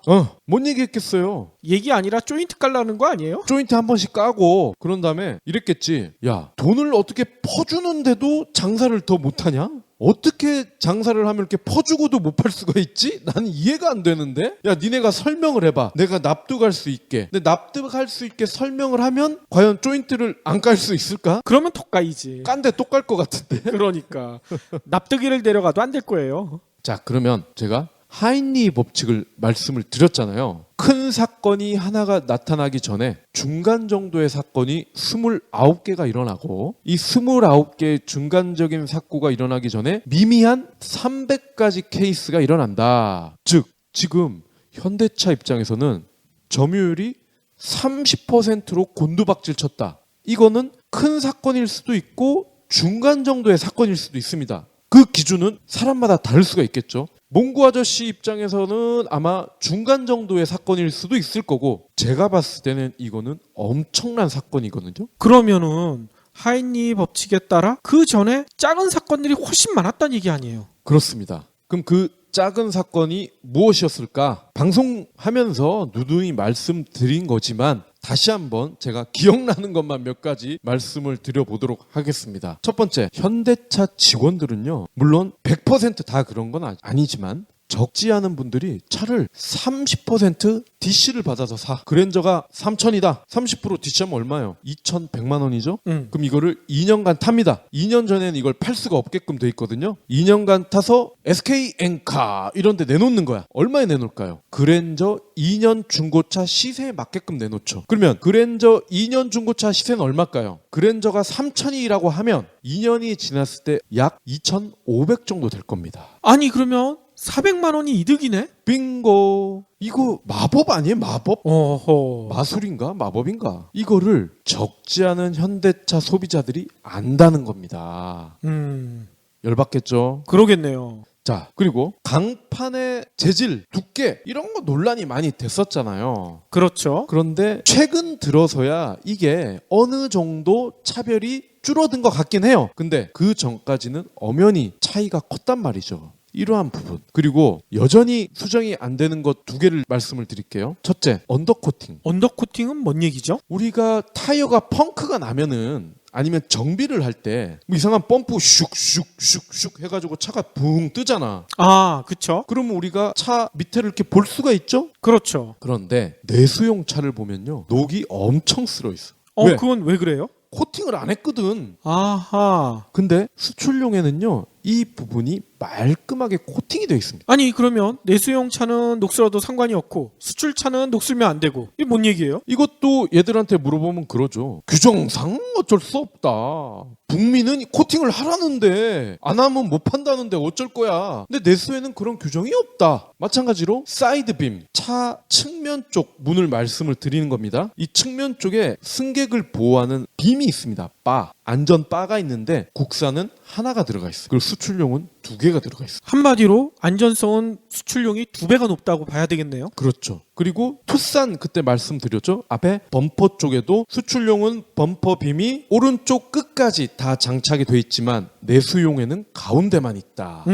뭔 얘기했겠어요? 얘기 아니라 조인트 깔라는 거 아니에요? 조인트 한 번씩 까고 그런 다음에 이랬겠지. 야, 돈을 어떻게 퍼주는데도 장사를 더 못하냐? 어떻게 장사를 하면 이렇게 퍼주고도 못 팔 수가 있지? 나는 이해가 안 되는데? 야, 니네가 설명을 해봐. 내가 납득할 수 있게. 근데 납득할 수 있게 설명을 하면 과연 조인트를 안 깔 수 있을까? 그러면 더 까이지. 깐데 또 깔 것 같은데? 그러니까 납득이를 내려가도 안 될 거예요. 자, 그러면 제가 하인리 법칙을 말씀을 드렸잖아요. 큰 사건이 하나가 나타나기 전에 중간 정도의 사건이 29개가 일어나고 이 29개의 중간적인 사고가 일어나기 전에 미미한 300가지 케이스가 일어난다. 즉 지금 현대차 입장에서는 점유율이 30%로 곤두박질 쳤다. 이거는 큰 사건일 수도 있고 중간 정도의 사건일 수도 있습니다. 그 기준은 사람마다 다를 수가 있겠죠. 몽고 아저씨 입장에서는 아마 중간 정도의 사건일 수도 있을 거고 제가 봤을 때는 이거는 엄청난 사건이거든요. 그러면은 하인리 법칙에 따라 그 전에 작은 사건들이 훨씬 많았다는 얘기 아니에요? 그렇습니다. 그럼 그 작은 사건이 무엇이었을까? 방송하면서 누누이 말씀드린 거지만 다시 한번 제가 기억나는 것만 몇 가지 말씀을 드려보도록 하겠습니다. 첫 번째, 현대차 직원들은요, 물론 100% 다 그런 건 아니지만 적지 않은 분들이 차를 30% DC를 받아서 사. 그랜저가 3,000이다. 30% DC하면 얼마예요? 2,100만 원이죠? 그럼 이거를 2년간 탑니다. 2년 전에는 이걸 팔 수가 없게끔 돼 있거든요. 2년간 타서 SK 엔카 이런 데 내놓는 거야. 얼마에 내놓을까요? 그랜저 2년 중고차 시세에 맞게끔 내놓죠. 그러면 그랜저 2년 중고차 시세는 얼마일까요? 그랜저가 3,000이라고 하면 2년이 지났을 때 약 2,500 정도 될 겁니다. 아니 그러면 400만 원이 이득이네? 빙고. 이거 마법 아니에요? 마법? 어허. 마술인가? 마법인가? 이거를 적지 않은 현대차 소비자들이 안다는 겁니다. 열받겠죠? 그러겠네요. 자, 그리고 강판의 재질, 두께 이런 거 논란이 많이 됐었잖아요. 그렇죠. 그런데 최근 들어서야 이게 어느 정도 차별이 줄어든 것 같긴 해요. 근데 그 전까지는 엄연히 차이가 컸단 말이죠. 이러한 부분. 그리고 여전히 수정이 안 되는 것 두 개를 말씀을 드릴게요. 첫째, 언더코팅. 언더코팅은 뭔 얘기죠? 우리가 타이어가 펑크가 나면은 아니면 정비를 할 때 뭐 이상한 펌프 슉슉슉슉 해가지고 차가 붕 뜨잖아. 아, 그쵸. 그러면 우리가 차 밑에를 이렇게 볼 수가 있죠? 그렇죠. 그런데 내수용 차를 보면요, 녹이 엄청 쓸어 있어. 왜? 그건 왜 그래요? 코팅을 안 했거든. 아하. 근데 수출용에는요, 이 부분이 말끔하게 코팅이 되어 있습니다. 아니 그러면 내수용 차는 녹슬어도 상관이 없고 수출차는 녹슬면 안 되고 이게 뭔 얘기예요? 이것도 얘들한테 물어보면 그러죠. 규정상 어쩔 수 없다. 북미는 코팅을 하라는데 안 하면 못 판다는데 어쩔 거야. 근데 내수에는 그런 규정이 없다. 마찬가지로 사이드빔, 차 측면 쪽 문을 말씀을 드리는 겁니다. 이 측면 쪽에 승객을 보호하는 빔이 있습니다. 바, 안전 바가 있는데 국산은 하나가 들어가 있어요. 그리고 수출용은 2개가 들어가 있어요. 한마디로 안전성은 수출용이 2배가 높다고 봐야 되겠네요. 그렇죠. 그리고 투싼 그때 말씀드렸죠. 앞에 범퍼 쪽에도 수출용은 범퍼 빔이 오른쪽 끝까지 다 장착이 돼 있지만 내수용에는 가운데만 있다.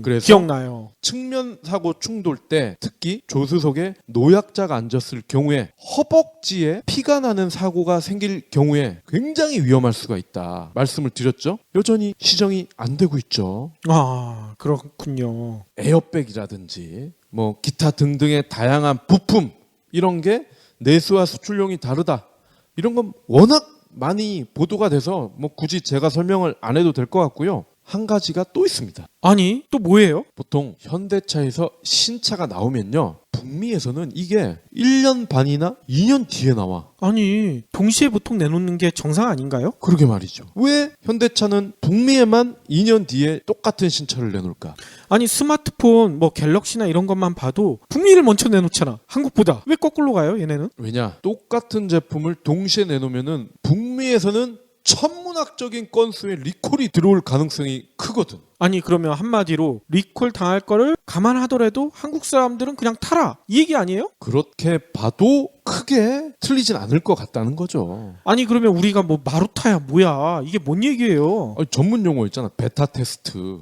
그래서 기억나요. 측면 사고 충돌 때 특히 조수석에 노약자가 앉았을 경우에 허벅지에 피가 나는 사고가 생길 경우에 굉장히 위험할 수가 있다. 말씀을 드렸죠. 여전히 시정이 안 되고 있죠. 아, 그렇군요. 에어백이라든지 뭐 기타 등등의 다양한 부품 이런 게 내수와 수출용이 다르다. 이런 건 워낙 많이 보도가 돼서 뭐 굳이 제가 설명을 안 해도 될 것 같고요. 한 가지가 또 있습니다. 아니, 또 뭐예요? 보통 현대차에서 신차가 나오면요. 북미에서는 이게 1년 반이나 2년 뒤에 나와. 아니, 동시에 보통 내놓는 게 정상 아닌가요? 그러게 말이죠. 왜 현대차는 북미에만 2년 뒤에 똑같은 신차를 내놓을까? 아니, 스마트폰 뭐 갤럭시나 이런 것만 봐도 북미를 먼저 내놓잖아. 한국보다. 왜 거꾸로 가요, 얘네는? 왜냐? 똑같은 제품을 동시에 내놓으면은 북미에서는 천문학적인 건수의 리콜이 들어올 가능성이 크거든. 아니, 그러면 한마디로 리콜 당할 거를 감안하더라도 한국 사람들은 그냥 타라. 이 얘기 아니에요? 그렇게 봐도 크게 틀리진 않을 것 같다는 거죠. 아니, 그러면 우리가 뭐 마루타야 뭐야. 이게 뭔 얘기예요? 전문 용어 있잖아. 베타 테스트.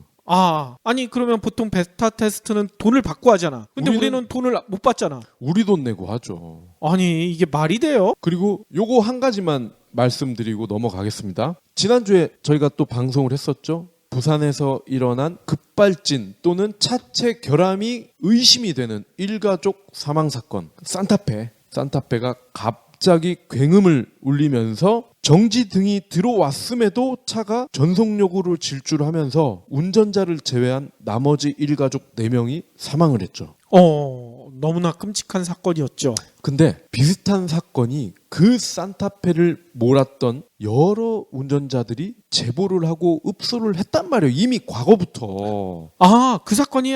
아니, 그러면 보통 베타 테스트는 돈을 받고 하잖아. 근데 우리는- 우리는 돈을 못 받잖아. 우리 돈 내고 하죠. 아니, 이게 말이 돼요? 그리고 요거 한 가지만 말씀드리고 넘어가겠습니다. 지난주에 저희가 또 방송을 했었죠. 부산에서 일어난 급발진 또는 차체 결함이 의심이 되는 일가족 사망 사건. 산타페가 갑자기 굉음을 울리면서 정지 등이 들어왔음에도 차가 전속력으로 질주하면서 운전자를 제외한 나머지 일가족 4명이 사망을 했죠. 너무나 끔찍한 사건이었죠. 근데 비슷한 사건이 그 산타페를 몰았던 여러 운전자들이 제보를 하고 읍소를 했단 말이에요. 이미 과거부터. 그 사건이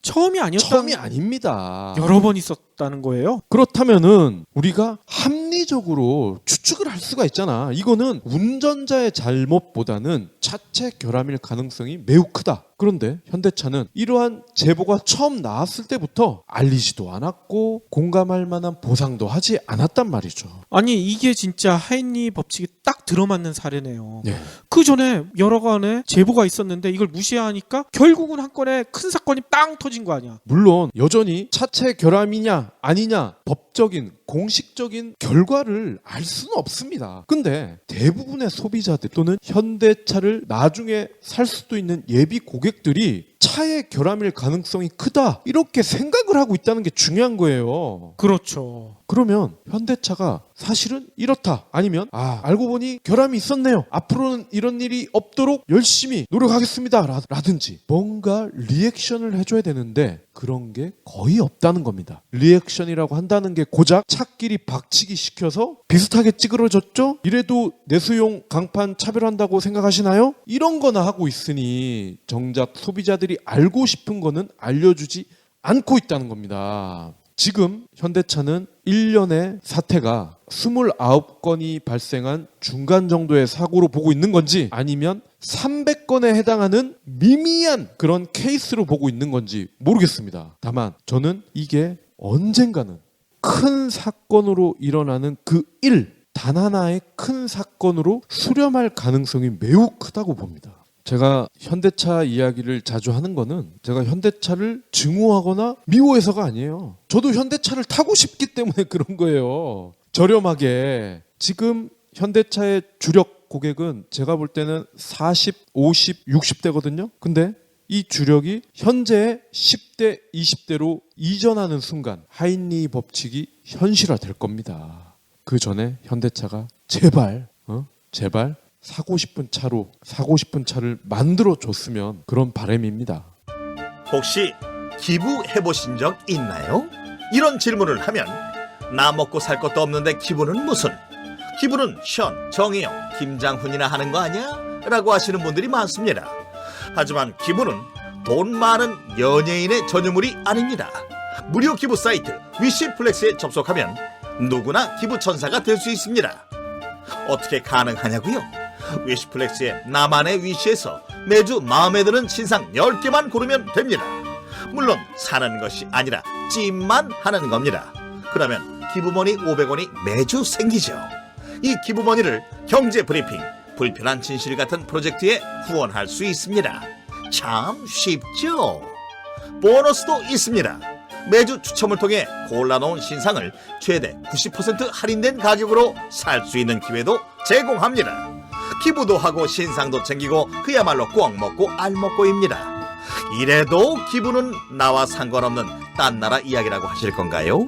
처음이 아니었다. 처음이 아닙니다. 여러 번 있었다는 거예요? 그렇다면은 우리가 합리적으로 추측을 할 수가 있잖아. 이거는 운전자의 잘못보다는 차체 결함일 가능성이 매우 크다. 그런데 현대차는 이러한 제보가 처음 나왔을 때부터 알리지도 않았고 공감할 만한 보상도 하지 않았단 말이죠. 아니, 이게 진짜 하인리 법칙이 딱 들어맞는 사례네요. 네. 그 전에 여러 건의 제보가 있었는데 이걸 무시하니까 결국은 한 건의 큰 사건이 빵 터진 거 아니야. 물론 여전히 차체 결함이냐 아니냐 법적인 공식적인 결과를 알 수는 없습니다. 근데 대부분의 소비자들 또는 현대차를 나중에 살 수도 있는 예비 고객들이 차의 결함일 가능성이 크다 이렇게 생각을 하고 있다는 게 중요한 거예요. 그렇죠. 그러면 현대차가 사실은 이렇다 아니면 알고 보니 결함이 있었네요. 앞으로는 이런 일이 없도록 열심히 노력하겠습니다 라든지 뭔가 리액션을 해줘야 되는데 그런 게 거의 없다는 겁니다. 리액션이라고 한다는 게 고작 차끼리 박치기 시켜서 비슷하게 찌그러졌죠? 이래도 내수용 강판 차별한다고 생각하시나요? 이런 거나 하고 있으니 정작 소비자들이 알고 싶은 거는 알려주지 않고 있다는 겁니다. 지금 현대차는 1년의 사태가 29건이 발생한 중간 정도의 사고로 보고 있는 건지 아니면 300건에 해당하는 미미한 그런 케이스로 보고 있는 건지 모르겠습니다. 다만 저는 이게 언젠가는 큰 사건으로 일어나는 그 단 하나의 큰 사건으로 수렴할 가능성이 매우 크다고 봅니다. 제가 현대차 이야기를 자주 하는 거는 제가 현대차를 증오하거나 미워해서가 아니에요. 저도 현대차를 타고 싶기 때문에 그런 거예요. 저렴하게. 지금 현대차의 주력 고객은 제가 볼 때는 40, 50, 60대거든요. 근데 이 주력이 현재의 10대, 20대로 이전하는 순간 하인리 법칙이 현실화될 겁니다. 그 전에 현대차가 제발 사고 싶은 차를 만들어 줬으면 그런 바람입니다. 혹시 기부해보신 적 있나요? 이런 질문을 하면 나 먹고 살 것도 없는데 기부는 무슨? 기부는 션, 정혜영, 김장훈이나 하는 거 아니야? 라고 하시는 분들이 많습니다. 하지만 기부는 돈 많은 연예인의 전유물이 아닙니다. 무료 기부 사이트 위시플렉스에 접속하면 누구나 기부천사가 될 수 있습니다. 어떻게 가능하냐고요? 위시플렉스의 나만의 위시에서 매주 마음에 드는 신상 10개만 고르면 됩니다. 물론 사는 것이 아니라 찜만 하는 겁니다. 그러면 기부머니 500원이 매주 생기죠. 이 기부머니를 경제브리핑, 불편한 진실 같은 프로젝트에 후원할 수 있습니다. 참 쉽죠? 보너스도 있습니다. 매주 추첨을 통해 골라놓은 신상을 최대 90% 할인된 가격으로 살 수 있는 기회도 제공합니다. 기부도 하고 신상도 챙기고 그야말로 꽉 먹고 알 먹고입니다. 이래도 기부는 나와 상관없는 딴 나라 이야기라고 하실 건가요?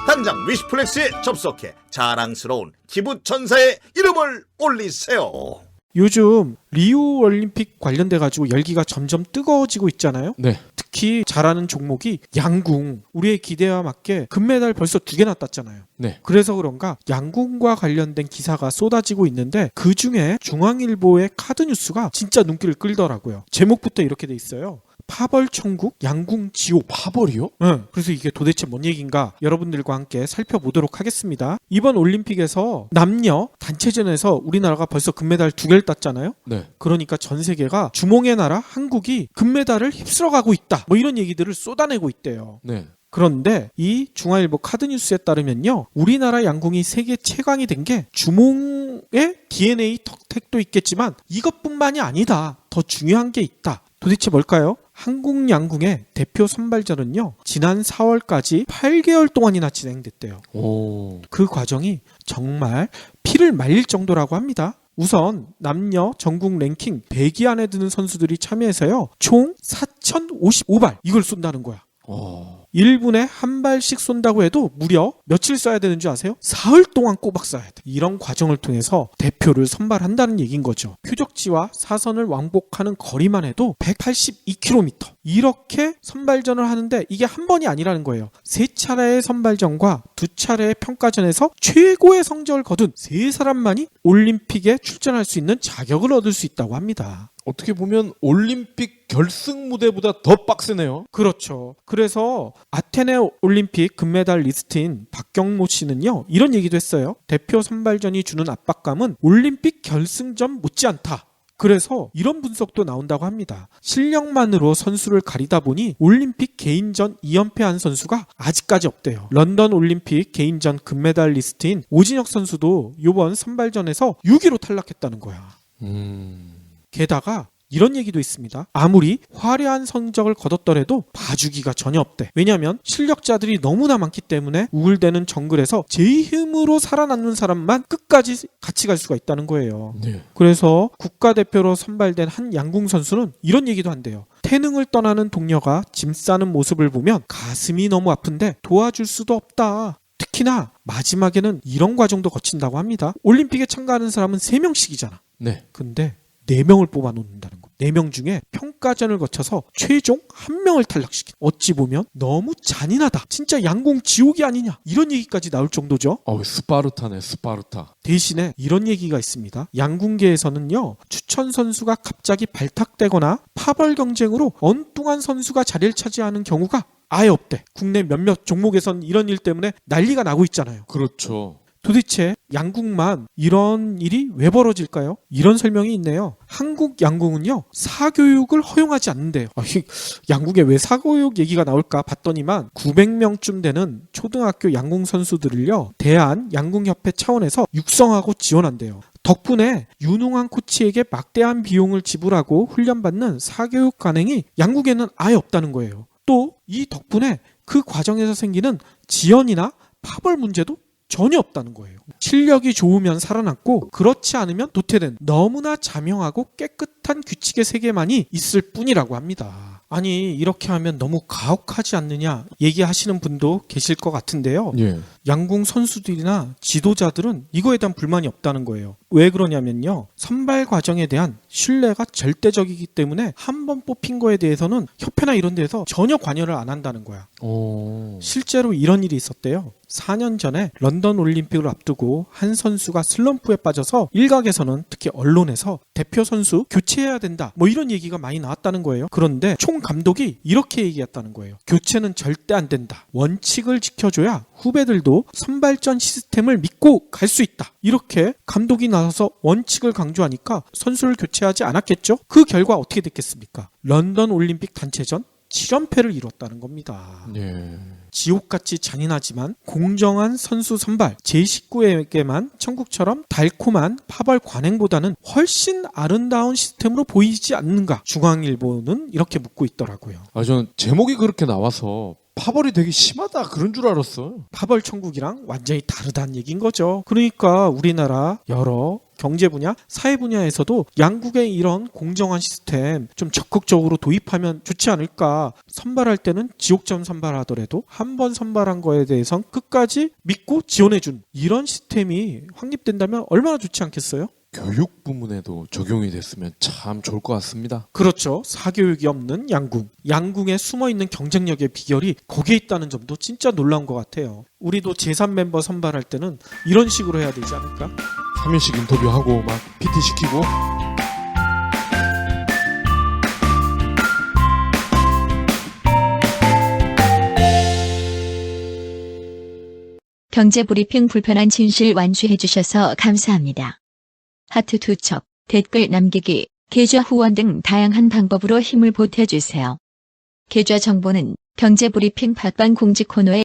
당장 위시플렉스에 접속해 자랑스러운 기부 천사의 이름을 올리세요. 요즘 리우 올림픽 관련돼 가지고 열기가 점점 뜨거워지고 있잖아요. 네. 특히 잘하는 종목이 양궁. 우리의 기대와 맞게 금메달 벌써 2개나 땄잖아요. 네. 그래서 그런가 양궁과 관련된 기사가 쏟아지고 있는데 그중에 중앙일보의 카드뉴스가 진짜 눈길을 끌더라고요. 제목부터 이렇게 돼 있어요. 파벌 천국 양궁 지옥. 파벌이요? 네, 그래서 이게 도대체 뭔 얘기인가 여러분들과 함께 살펴보도록 하겠습니다. 이번 올림픽에서 남녀 단체전에서 우리나라가 벌써 금메달 2개를 땄잖아요. 네. 그러니까 전 세계가 주몽의 나라 한국이 금메달을 휩쓸어가고 있다. 뭐 이런 얘기들을 쏟아내고 있대요. 네. 그런데 이 중앙일보 카드뉴스에 따르면요. 우리나라 양궁이 세계 최강이 된 게 주몽의 DNA 덕택도 있겠지만 이것뿐만이 아니다. 더 중요한 게 있다. 도대체 뭘까요? 한국 양궁의 대표 선발전은요. 지난 4월까지 8개월 동안이나 진행됐대요. 오. 그 과정이 정말 피를 말릴 정도라고 합니다. 우선 남녀 전국 랭킹 100위 안에 드는 선수들이 참여해서요. 총 4,055발 이걸 쏜다는 거야. 1분에 한 발씩 쏜다고 해도 무려 며칠 써야 되는 줄 아세요? 사흘 동안 꼬박 쏴야 돼. 이런 과정을 통해서 대표를 선발한다는 얘기인 거죠. 표적지와 사선을 왕복하는 거리만 해도 182km. 이렇게 선발전을 하는데 이게 한 번이 아니라는 거예요. 3차례의 선발전과 2차례의 평가전에서 최고의 성적을 거둔 3사람만이 올림픽에 출전할 수 있는 자격을 얻을 수 있다고 합니다. 어떻게 보면 올림픽 결승 무대보다 더 빡세네요. 그렇죠. 그래서 아테네 올림픽 금메달 리스트인 박경모 씨는요. 이런 얘기도 했어요. 대표 선발전이 주는 압박감은 올림픽 결승전 못지않다. 그래서 이런 분석도 나온다고 합니다. 실력만으로 선수를 가리다 보니 올림픽 개인전 2연패한 선수가 아직까지 없대요. 런던 올림픽 개인전 금메달 리스트인 오진혁 선수도 이번 선발전에서 6위로 탈락했다는 거야. 게다가 이런 얘기도 있습니다. 아무리 화려한 성적을 거뒀더라도 봐주기가 전혀 없대. 왜냐하면 실력자들이 너무나 많기 때문에 우글대는 정글에서 제 힘으로 살아남는 사람만 끝까지 같이 갈 수가 있다는 거예요. 네. 그래서 국가대표로 선발된 한 양궁 선수는 이런 얘기도 한대요. 태능을 떠나는 동료가 짐 싸는 모습을 보면 가슴이 너무 아픈데 도와줄 수도 없다. 특히나 마지막에는 이런 과정도 거친다고 합니다. 올림픽에 참가하는 사람은 3명씩이잖아. 네. 근데 4명을 뽑아놓는다는 거. 4명 중에 평가전을 거쳐서 최종 1명을 탈락시킨. 어찌 보면 너무 잔인하다. 진짜 양궁 지옥이 아니냐. 이런 얘기까지 나올 정도죠. 스파르타네, 스파르타. 대신에 이런 얘기가 있습니다. 양궁계에서는요. 추천 선수가 갑자기 발탁되거나 파벌 경쟁으로 엉뚱한 선수가 자리를 차지하는 경우가 아예 없대. 국내 몇몇 종목에선 이런 일 때문에 난리가 나고 있잖아요. 그렇죠. 도대체 양궁만 이런 일이 왜 벌어질까요? 이런 설명이 있네요. 한국 양궁은요. 사교육을 허용하지 않는데요. 양궁에 왜 사교육 얘기가 나올까 봤더니만 900명쯤 되는 초등학교 양궁 선수들을요. 대한양궁협회 차원에서 육성하고 지원한대요. 덕분에 유능한 코치에게 막대한 비용을 지불하고 훈련받는 사교육 관행이 양궁에는 아예 없다는 거예요. 또 이 덕분에 그 과정에서 생기는 지연이나 파벌 문제도 전혀 없다는 거예요. 실력이 좋으면 살아남고 그렇지 않으면 도태된 너무나 자명하고 깨끗한 규칙의 세계만이 있을 뿐이라고 합니다. 아니 이렇게 하면 너무 가혹하지 않느냐 얘기하시는 분도 계실 것 같은데요. 예. 양궁 선수들이나 지도자들은 이거에 대한 불만이 없다는 거예요. 왜 그러냐면요. 선발 과정에 대한 신뢰가 절대적이기 때문에 한 번 뽑힌 거에 대해서는 협회나 이런 데서 전혀 관여를 안 한다는 거야. 실제로 이런 일이 있었대요. 4년 전에 런던 올림픽을 앞두고 한 선수가 슬럼프에 빠져서 일각에서는 특히 언론에서 대표 선수 교체해야 된다 뭐 이런 얘기가 많이 나왔다는 거예요. 그런데 총 감독이 이렇게 얘기했다는 거예요. 교체는 절대 안 된다. 원칙을 지켜줘야 후배들도 선발전 시스템을 믿고 갈 수 있다. 이렇게 감독이 나서서 원칙을 강조하니까 선수를 교체하지 않았겠죠? 그 결과 어떻게 됐겠습니까? 런던 올림픽 단체전 7연패를 이뤘다는 겁니다. 예. 지옥같이 잔인하지만 공정한 선수 선발 제19에게만 천국처럼 달콤한 파벌 관행보다는 훨씬 아름다운 시스템으로 보이지 않는가? 중앙일보는 이렇게 묻고 있더라고요. 저는 제목이 그렇게 나와서 파벌이 되게 심하다 그런 줄 알았어요. 파벌 천국이랑 완전히 다르다는 얘기인 거죠. 그러니까 우리나라 여러 경제 분야, 사회 분야에서도 양국의 이런 공정한 시스템 좀 적극적으로 도입하면 좋지 않을까. 선발할 때는 지옥전 선발하더라도 한 번 선발한 거에 대해선 끝까지 믿고 지원해준 이런 시스템이 확립된다면 얼마나 좋지 않겠어요? 교육 부문에도 적용이 됐으면 참 좋을 것 같습니다. 그렇죠. 사교육이 없는 양궁. 양궁에 숨어있는 경쟁력의 비결이 거기에 있다는 점도 진짜 놀라운 것 같아요. 우리도 제3 멤버 선발할 때는 이런 식으로 해야 되지 않을까? 3일씩 인터뷰하고 막 PT 시키고. 경제브리핑 불편한 진실 완주해주셔서 감사합니다. 하트 2척, 댓글 남기기, 계좌 후원 등 다양한 방법으로 힘을 보태주세요. 계좌 정보는 경제브리핑 팟빵 공지 코너에